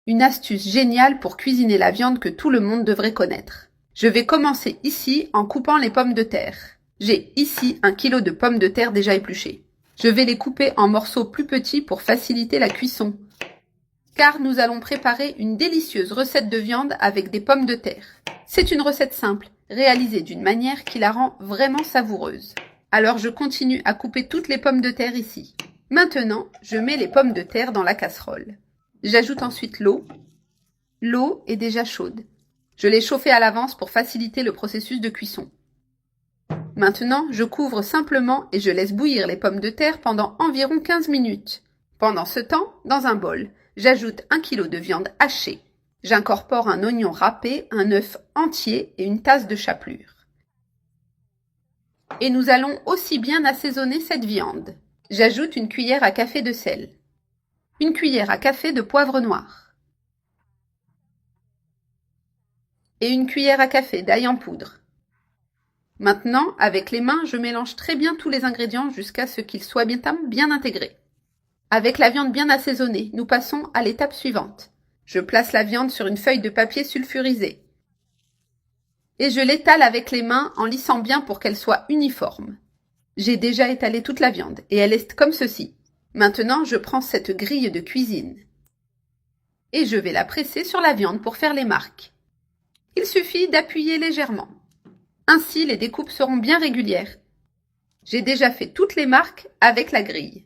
Une astuce géniale pour cuisiner la viande que tout le monde devrait connaître. Je vais commencer ici en coupant les pommes de terre. J'ai ici 1 kg de pommes de terre déjà épluchées. Je vais les couper en morceaux plus petits pour faciliter la cuisson. Car nous allons préparer une délicieuse recette de viande avec des pommes de terre. C'est une recette simple, réalisée d'une manière qui la rend vraiment savoureuse. Alors je continue à couper toutes les pommes de terre ici. Maintenant, je mets les pommes de terre dans la casserole. J'ajoute ensuite l'eau. L'eau est déjà chaude. Je l'ai chauffée à l'avance pour faciliter le processus de cuisson. Maintenant, je couvre simplement et je laisse bouillir les pommes de terre pendant environ 15 minutes. Pendant ce temps, dans un bol, j'ajoute 1 kg de viande hachée. J'incorpore un oignon râpé, un œuf entier et une tasse de chapelure. Et nous allons aussi bien assaisonner cette viande. J'ajoute une cuillère à café de sel. Une cuillère à café de poivre noir. Et une cuillère à café d'ail en poudre. Maintenant, avec les mains, je mélange très bien tous les ingrédients jusqu'à ce qu'ils soient bien intégrés. Avec la viande bien assaisonnée, nous passons à l'étape suivante. Je place la viande sur une feuille de papier sulfurisé. Et je l'étale avec les mains en lissant bien pour qu'elle soit uniforme. J'ai déjà étalé toute la viande et elle est comme ceci. Maintenant, je prends cette grille de cuisine. Et je vais la presser sur la viande pour faire les marques. Il suffit d'appuyer légèrement. Ainsi, les découpes seront bien régulières. J'ai déjà fait toutes les marques avec la grille.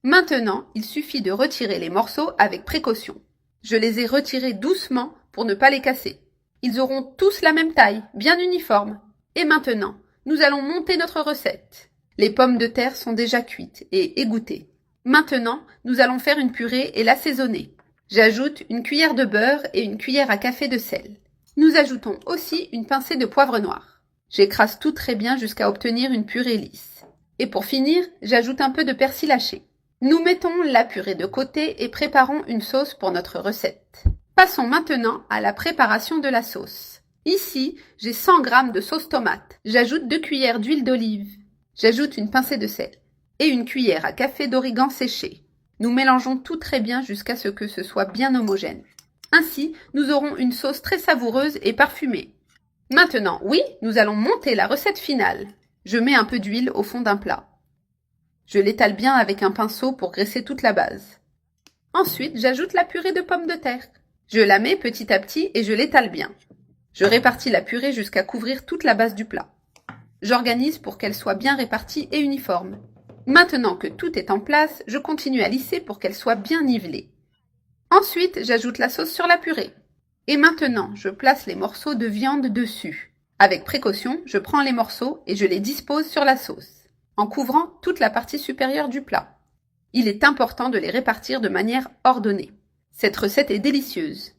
Maintenant, il suffit de retirer les morceaux avec précaution. Je les ai retirés doucement pour ne pas les casser. Ils auront tous la même taille, bien uniforme. Et maintenant, nous allons monter notre recette. Les pommes de terre sont déjà cuites et égouttées. Maintenant, nous allons faire une purée et l'assaisonner. J'ajoute une cuillère de beurre et une cuillère à café de sel. Nous ajoutons aussi une pincée de poivre noir. J'écrase tout très bien jusqu'à obtenir une purée lisse. Et pour finir, j'ajoute un peu de persil haché. Nous mettons la purée de côté et préparons une sauce pour notre recette. Passons maintenant à la préparation de la sauce. Ici, j'ai 100 g de sauce tomate. J'ajoute 2 cuillères d'huile d'olive. J'ajoute une pincée de sel et une cuillère à café d'origan séché. Nous mélangeons tout très bien jusqu'à ce que ce soit bien homogène. Ainsi, nous aurons une sauce très savoureuse et parfumée. Maintenant, oui, nous allons monter la recette finale. Je mets un peu d'huile au fond d'un plat. Je l'étale bien avec un pinceau pour graisser toute la base. Ensuite, j'ajoute la purée de pommes de terre. Je la mets petit à petit et je l'étale bien. Je répartis la purée jusqu'à couvrir toute la base du plat. J'organise pour qu'elle soit bien répartie et uniforme. Maintenant que tout est en place, je continue à lisser pour qu'elle soit bien nivelée. Ensuite, j'ajoute la sauce sur la purée. Et maintenant, je place les morceaux de viande dessus. Avec précaution, je prends les morceaux et je les dispose sur la sauce, en couvrant toute la partie supérieure du plat. Il est important de les répartir de manière ordonnée. Cette recette est délicieuse.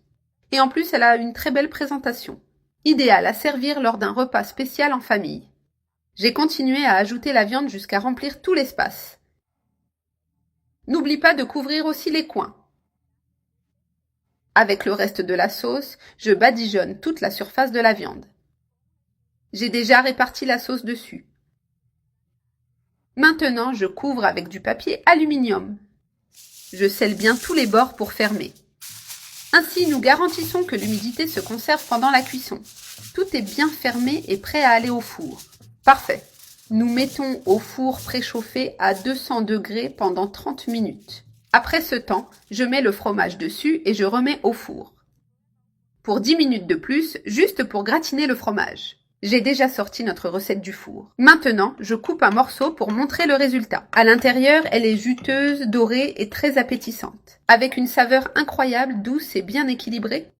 Et en plus, elle a une très belle présentation. Idéale à servir lors d'un repas spécial en famille. J'ai continué à ajouter la viande jusqu'à remplir tout l'espace. N'oublie pas de couvrir aussi les coins. Avec le reste de la sauce, je badigeonne toute la surface de la viande. J'ai déjà réparti la sauce dessus. Maintenant, je couvre avec du papier aluminium. Je scelle bien tous les bords pour fermer. Ainsi, nous garantissons que l'humidité se conserve pendant la cuisson. Tout est bien fermé et prêt à aller au four. Parfait. Nous mettons au four préchauffé à 200 degrés pendant 30 minutes. Après ce temps, je mets le fromage dessus et je remets au four. Pour 10 minutes de plus, juste pour gratiner le fromage. J'ai déjà sorti notre recette du four. Maintenant, je coupe un morceau pour montrer le résultat. À l'intérieur, elle est juteuse, dorée et très appétissante. Avec une saveur incroyable, douce et bien équilibrée.